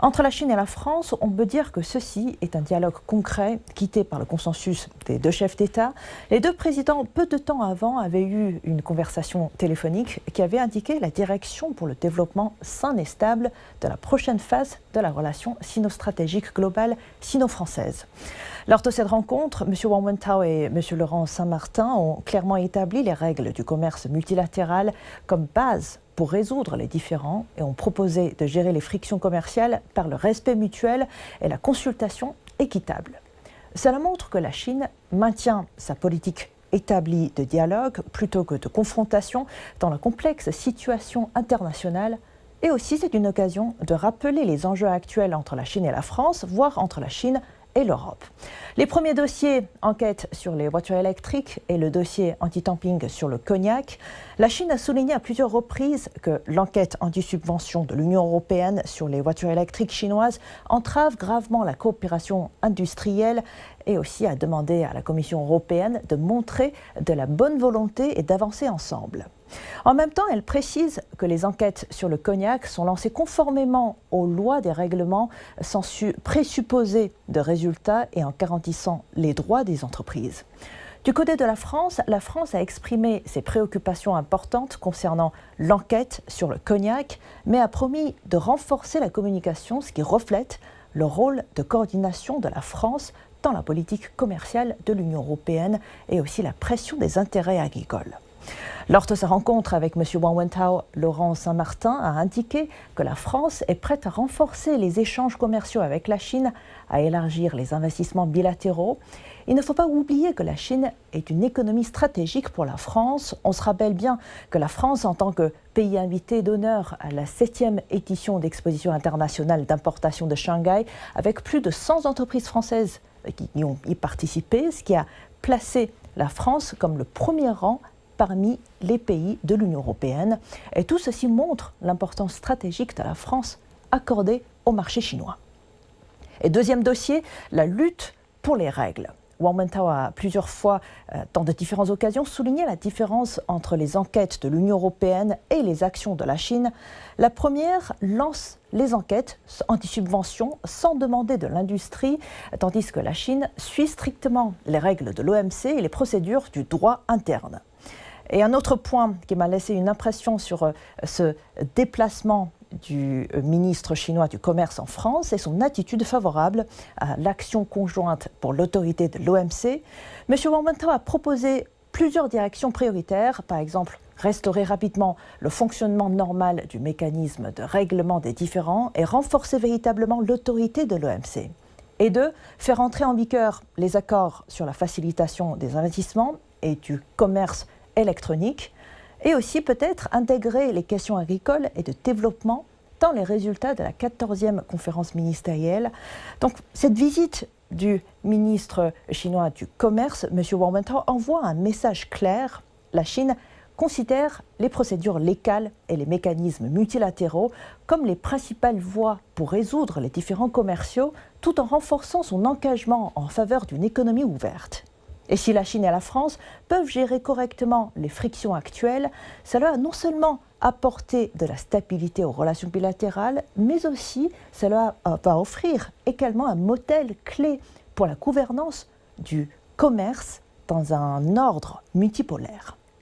Entre la Chine et la France, on peut dire que ceci est un dialogue concret, guidé par le consensus des deux chefs d'État. Les deux présidents, peu de temps avant, avaient eu une conversation téléphonique qui avait indiqué la direction pour le développement sain et stable de la prochaine phase de la relation sino-stratégique globale sino-française. Lors de cette rencontre, M. Wang Wentao et M. Laurent Saint-Martin ont clairement établi les règles du commerce multilatéral comme base pour résoudre les différends et ont proposé de gérer les frictions commerciales par le respect mutuel et la consultation équitable. Cela montre que la Chine maintient sa politique établie de dialogue plutôt que de confrontation dans la complexe situation internationale. Et aussi, c'est une occasion de rappeler les enjeux actuels entre la Chine et la France, voire entre la Chine et l'Europe. Les premiers dossiers, enquête sur les voitures électriques et le dossier anti-dumping sur le cognac. La Chine a souligné à plusieurs reprises que l'enquête anti-subvention de l'Union européenne sur les voitures électriques chinoises entrave gravement la coopération industrielle et aussi a demandé à la Commission européenne de montrer de la bonne volonté et d'avancer ensemble. En même temps, elle précise que les enquêtes sur le cognac sont lancées conformément aux lois des règlements sans présupposer de résultats et en garantissant les droits des entreprises. Du côté de la France a exprimé ses préoccupations importantes concernant l'enquête sur le cognac, mais a promis de renforcer la communication, ce qui reflète le rôle de coordination de la France dans la politique commerciale de l'Union européenne et aussi la pression des intérêts agricoles. Lors de sa rencontre avec M. Wang Wentao, Laurent Saint-Martin a indiqué que la France est prête à renforcer les échanges commerciaux avec la Chine, à élargir les investissements bilatéraux. Il ne faut pas oublier que la Chine est une économie stratégique pour la France. On se rappelle bien que la France, en tant que pays invité d'honneur à la 7e édition d'Exposition internationale d'importation de Shanghai, avec plus de 100 entreprises françaises qui y ont participé, ce qui a placé la France comme le premier rang parmi les pays de l'Union européenne. Et tout ceci montre l'importance stratégique de la France accordée au marché chinois. Et deuxième dossier, la lutte pour les règles. Wang Wentao a plusieurs fois, dans de différentes occasions, souligné la différence entre les enquêtes de l'Union européenne et les actions de la Chine. La première lance les enquêtes anti-subvention sans demander de l'industrie, tandis que la Chine suit strictement les règles de l'OMC et les procédures du droit interne. Et un autre point qui m'a laissé une impression sur ce déplacement du ministre chinois du Commerce en France et son attitude favorable à l'action conjointe pour l'autorité de l'OMC. M. Wang Wentao a proposé plusieurs directions prioritaires, par exemple restaurer rapidement le fonctionnement normal du mécanisme de règlement des différends et renforcer véritablement l'autorité de l'OMC. Et deux, faire entrer en vigueur les accords sur la facilitation des investissements et du commerce électronique, et aussi peut-être intégrer les questions agricoles et de développement dans les résultats de la 14e conférence ministérielle. Donc cette visite du ministre chinois du Commerce, M. Wang Wentao, envoie un message clair. La Chine considère les procédures légales et les mécanismes multilatéraux comme les principales voies pour résoudre les différends commerciaux, tout en renforçant son engagement en faveur d'une économie ouverte. Et si la Chine et la France peuvent gérer correctement les frictions actuelles, cela va non seulement apporter de la stabilité aux relations bilatérales, mais aussi cela va offrir également un modèle clé pour la gouvernance du commerce dans un ordre multipolaire.